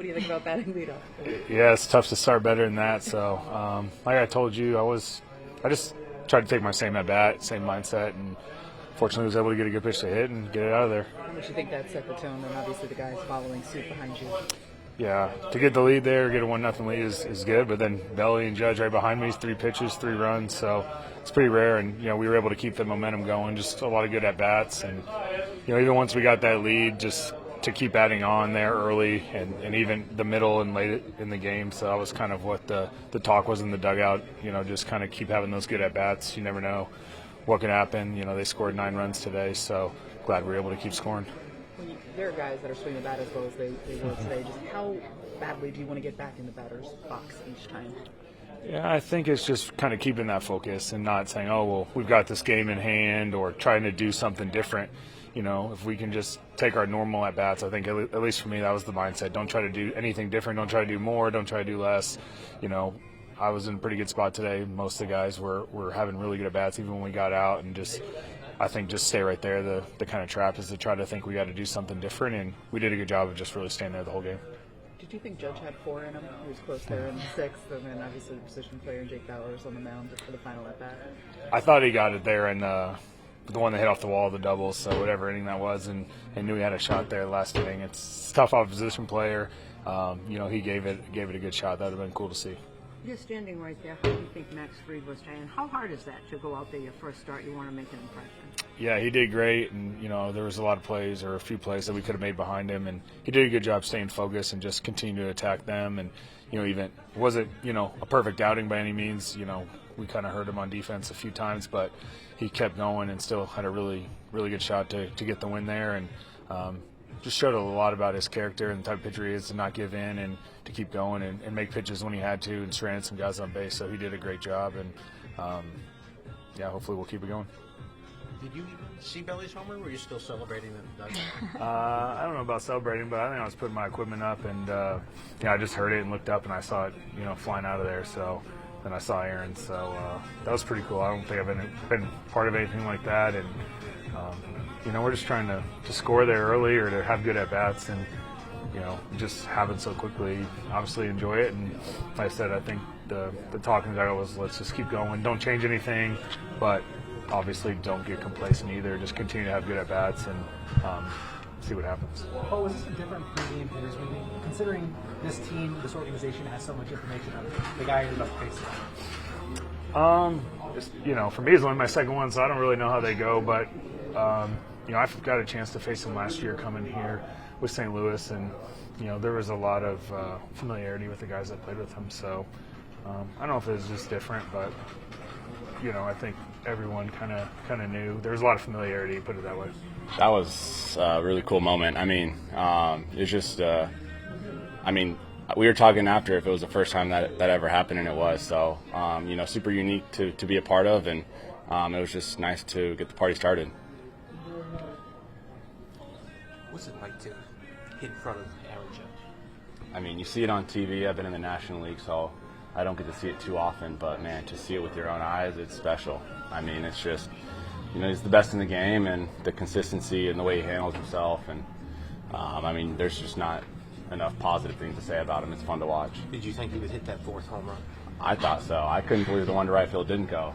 What do you think about batting leadoff? Yeah, it's tough to start better than that. So, like I told you, I just tried to take my same at bat, same mindset, and fortunately was able to get a good pitch to hit and get it out of there. How much do you think that set the tone? And obviously the guys following suit behind you. Yeah, to get the lead there, get a 1-0 lead is good. But then Belly and Judge right behind me, 3 pitches, 3 runs. So it's pretty rare, and we were able to keep the momentum going. Just a lot of good at bats, and even once we got that lead, just to keep adding on there early and even the middle and late in the game. So that was kind of what the talk was in the dugout. Just kind of keep having those good at bats. You never know what can happen. They scored 9 runs today, so glad we were able to keep scoring. There are guys that are swinging the bat as well as they will today. Just how badly do you want to get back in the batter's box each time? Yeah, I think it's just kind of keeping that focus and not saying, oh, well, we've got this game in hand, or trying to do something different. If we can just take our normal at-bats, I think at least for me that was the mindset. Don't try to do anything different. Don't try to do more. Don't try to do less. I was in a pretty good spot today. Most of the guys were having really good at-bats even when we got out, and I think just stay right there. The kind of trap is to try to think we got to do something different, and we did a good job of just really staying there the whole game. Did you think Judge had 4 in him? He was close there in the 6th, and then obviously the position player Jake Bowers on the mound for the final at-bat. I thought he got it there, and the one that hit off the wall, the double, so whatever inning that was, and knew he had a shot there last inning. It's a tough opposition player. He gave it a good shot. That would have been cool to see. You're standing right there. How do you think Max Fried was trying? How hard is that to go out there your first start? You want to make an impression. Yeah, he did great, and there was a lot of plays, or a few plays that we could have made behind him, and he did a good job staying focused and just continue to attack them. And even wasn't a perfect outing by any means. We kind of hurt him on defense a few times, but he kept going and still had a really good shot to get the win there, and just showed a lot about his character and the type of pitcher he is, to not give in and to keep going and make pitches when he had to, and stranded some guys on base. So he did a great job, and hopefully we'll keep it going. Did you see Belly's homer, or were you still celebrating the dugout? I don't know about celebrating, but I think I was putting my equipment up, and I just heard it and looked up, and I saw it flying out of there. So then I saw Aaron, so that was pretty cool. I don't think I've been part of anything like that, and we're just trying to score there early, or to have good at bats, and just happen so quickly. Obviously enjoy it, and like I said, I think the talk in the dugout was, let's just keep going, don't change anything, but obviously don't get complacent either. Just continue to have good at bats and see what happens. Oh, was this a different pregame hitters meeting, considering this team, this organization has so much information on the guy you're about to face? For me, it's only my second one, so I don't really know how they go, but I've got a chance to face him last year coming here with St. Louis, and there was a lot of familiarity with the guys that played with him. So I don't know if it was just different, but I think everyone kind of knew. There was a lot of familiarity, put it that way. That was a really cool moment. It's just we were talking after if it was the first time that ever happened, and it was. So super unique to be a part of, and it was just nice to get the party started. What's it like to hit in front of Aaron Judge? You see it on TV. I've been in the National League, so I don't get to see it too often. But, man, to see it with your own eyes, it's special. It's just, he's the best in the game, and the consistency and the way he handles himself. And, there's just not enough positive things to say about him. It's fun to watch. Did you think he would hit that 4th home run? I thought so. I couldn't believe the one to right field didn't go.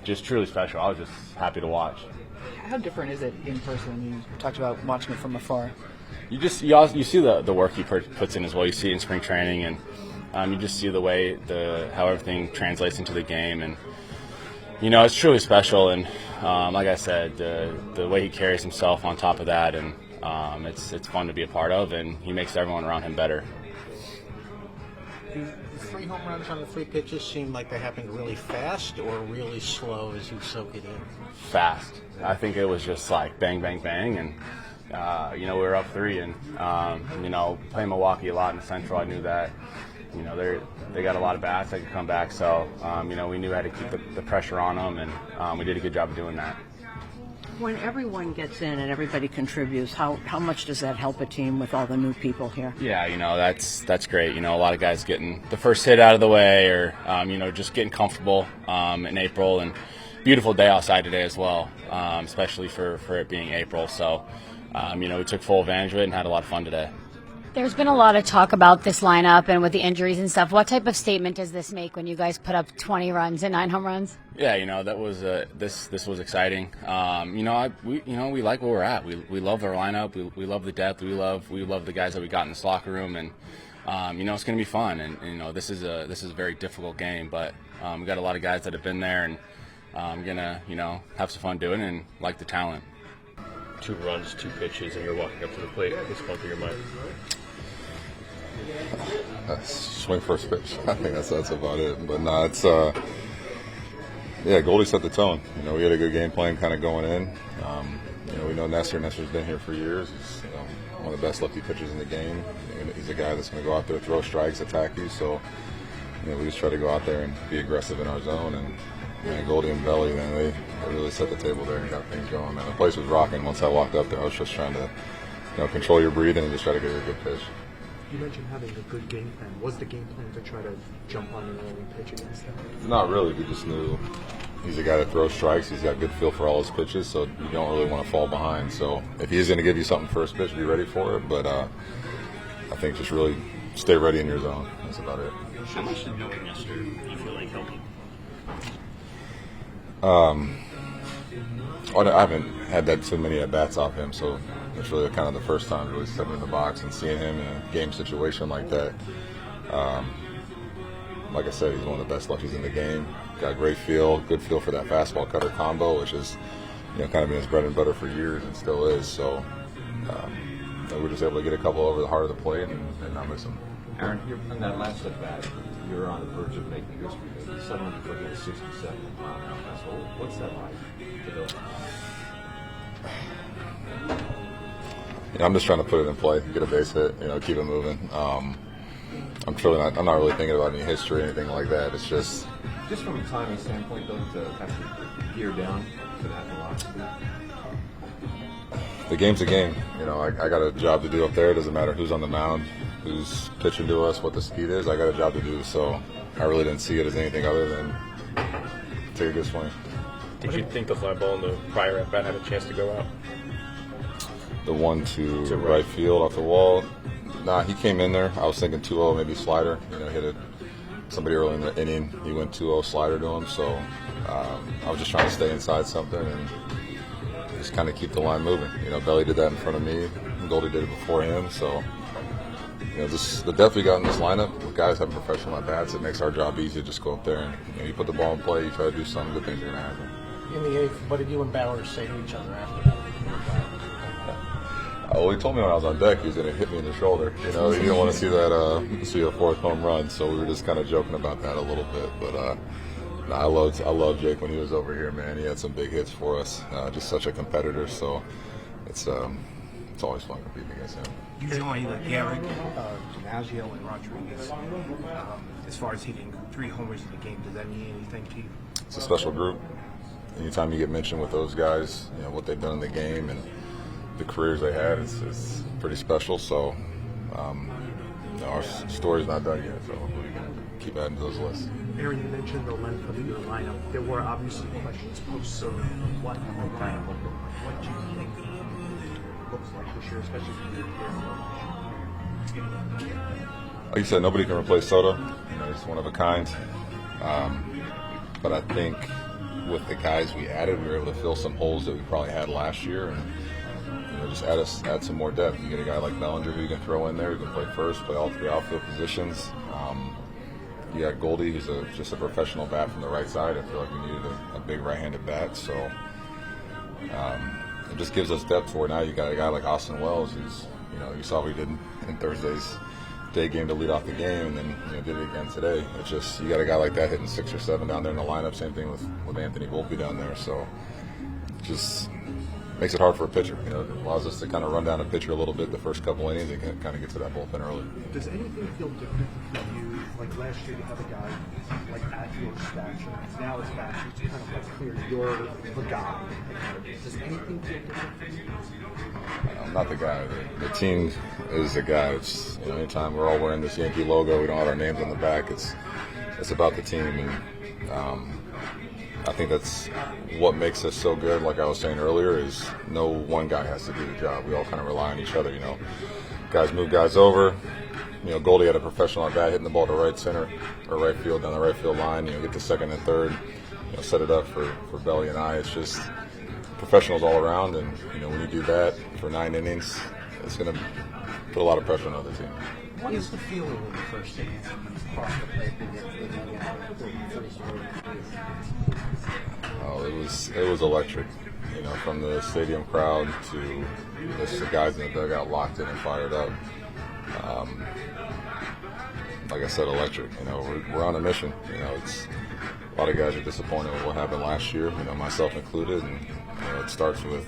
Just truly special. I was just happy to watch. How different is it in person? You talked about watching it from afar. You see the work he puts in as well. You see it in spring training, and you just see the way how everything translates into the game, and it's truly special. And like I said, the way he carries himself on top of that, and it's fun to be a part of, and he makes everyone around him better. Do the 3 home runs on the 3 pitches seem like they happened really fast or really slow as you soak it in? Fast. I think it was just like bang, bang, bang, and we were up 3, and playing Milwaukee a lot in the Central, I knew that they got a lot of bats that could come back, so we knew how to keep the pressure on them, and we did a good job of doing that. When everyone gets in and everybody contributes, how much does that help a team with all the new people here? Yeah, that's great. A lot of guys getting the first hit out of the way, or just getting comfortable in April, and beautiful day outside today as well, especially for it being April. So we took full advantage of it and had a lot of fun today. There's been a lot of talk about this lineup and with the injuries and stuff. What type of statement does this make when you guys put up 20 runs and 9 home runs? Yeah, that was this was exciting. We like where we're at. We love our lineup. We love the depth. We love the guys that we got in this locker room, and it's going to be fun. And this is a very difficult game, but we got a lot of guys that have been there, and I'm gonna have some fun doing it and like the talent. 2 runs, 2 pitches, and you're walking up to the plate. What's going through your mind? Swing first pitch. I think that's about it. But no, it's Goldie set the tone. We had a good game plan kind of going in. We know Nestor. Nestor's been here for years. He's one of the best lefty pitchers in the game. He's a guy that's going to go out there, throw strikes, attack you. So we just try to go out there and be aggressive in our zone. And Goldie and Belly, man, they really set the table there and got things going. Man, the place was rocking. Once I walked up there, I was just trying to control your breathing and just try to get a good pitch. You mentioned having a good game plan. Was the game plan to try to jump on an early pitch against them? Not really. We just knew he's a guy that throws strikes. He's got good feel for all his pitches, so you don't really want to fall behind. So if he's going to give you something first pitch, be ready for it. But I think just really stay ready in your zone. That's about it. How much did knowing Nestor do you feel like helped you? I haven't had that too many at-bats off him, so it's really kind of the first time really stepping in the box and seeing him in a game situation like that. Like I said, he's one of the best lefties in the game. Got great feel, good feel for that fastball cutter combo, which is kind of been his bread and butter for years and still is. So we were just able to get a couple over the heart of the plate and not miss him. Aaron, on that last at bat, you were on the verge of making history. You suddenly put in a 67 mile an hour fastball. What's that like? I'm just trying to put it in play, get a base hit, keep it moving. I'm not really thinking about any history or anything like that. It's just from a timing standpoint, though, to actually gear down to that velocity. The game's a game. I got a job to do up there. It doesn't matter who's on the mound, who's pitching to us, what the speed is. I got a job to do, so I really didn't see it as anything other than take a good swing. Did you think the fly ball in the prior at bat had a chance to go out? The one to right field off the wall. Nah, he came in there. I was thinking 2-0, maybe slider. Hit somebody early in the inning. He went 2-0 slider to him. So I was just trying to stay inside something and just kind of keep the line moving. Belly did that in front of me. And Goldie did it before him. So the depth we got in this lineup, with guys having professional at bats, it makes our job easy to just go up there and you put the ball in play. You try to do something. Good things are going to happen. In the 8th, what did you and Bowers say to each other after that? Well, he told me when I was on deck he was going to hit me in the shoulder. He didn't want to see that see a 4th home run, so we were just kind of joking about that a little bit. But I loved Jake when he was over here, man. He had some big hits for us. Just such a competitor, so it's always fun competing against him. You joined Garrett, DiMaggio, and Rodriguez. As far as hitting 3 homers in the game, does that mean anything to you? It's a special group. Anytime you get mentioned with those guys, what they've done in the game and the careers they had, it's pretty special. So our story's not done yet, so hopefully we can keep adding to those lists. Aaron, you mentioned the length of your lineup. There were obviously questions post, so what do you think looks like this year, especially for your Like you said, nobody can replace Soto. He's one of a kind. But I think with the guys we added, we were able to fill some holes that we probably had last year, and just add some more depth. You get a guy like Bellinger who you can throw in there, who can play first, play all 3 outfield positions. You got Goldie, who's just a professional bat from the right side. I feel like we needed a big right-handed bat, so it just gives us depth where now you got a guy like Austin Wells, who's you saw what he did in Thursday's day game to lead off the game, and then did it again today. It's just you got a guy like that hitting 6 or 7 down there in the lineup. Same thing with Anthony Volpe down there. So just makes it hard for a pitcher. It allows us to kind of run down a pitcher a little bit the first couple innings and kind of get to that bullpen early. Does anything feel different for you? Like last year, you have a guy like at your stature. Now it's back. It's kind of like clear you're the guy. Does anything feel different for you? I'm not the guy. The team is the guy. It's anytime we're all wearing this Yankee logo, we don't have our names on the back. It's about the team, and I think that's what makes us so good. Like I was saying earlier, is no one guy has to do the job. We all kind of rely on each other. Guys guys move guys over. Goldie had a professional at bat, hitting the ball to right center or right field down the right field line. Get to second and third. Set it up for Belly and I. It's just professionals all around, and when you do that for 9 innings, it's going to put a lot of pressure on the other team. What is the feeling when you first hit across the plate and get to the Oh, it was electric. From the stadium crowd to just the guys in the dugout locked in and fired up. Like I said, electric. We're on a mission. It's a lot of guys are disappointed with what happened last year. Myself included, and it starts with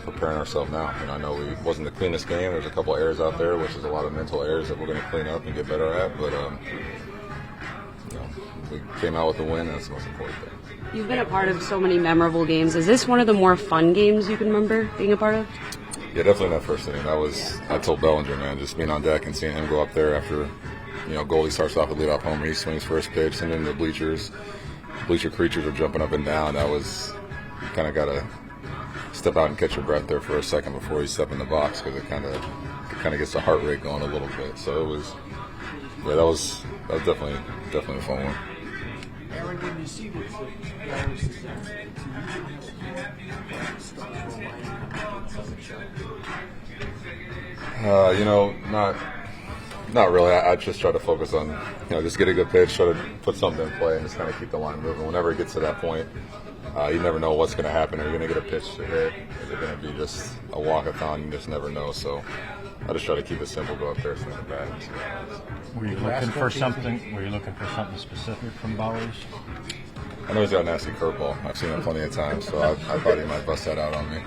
preparing ourselves now. I know it wasn't the cleanest game. There's a couple errors out there, which is a lot of mental errors that we're going to clean up and get better at. But we came out with a win, and that's the most important thing. You've been a part of so many memorable games. Is this one of the more fun games you can remember being a part of? Yeah, definitely that first inning. I told Bellinger, man, just being on deck and seeing him go up there after, Goldie starts off with leadoff homer. He swings first pitch, send him to the bleachers. Bleacher creatures are jumping up and down. That was, you kind of got to step out and catch your breath there for a second before you step in the box, because it kind of gets the heart rate going a little bit. So it was, that was definitely a fun one. Aaron, when you see what the players not really. I just try to focus on, just get a good pitch, try to put something in play, and just kind of keep the line moving. Whenever it gets to that point, you never know what's going to happen. Are you going to get a pitch to hit? Is it going to be just a walk-a-thon? You just never know. So I just try to keep it simple, go up there, swing the bat, and see what happens. Were you looking for something specific from Bowers? I know he's got a nasty curveball. I've seen it plenty of times, so I thought he might bust that out on me.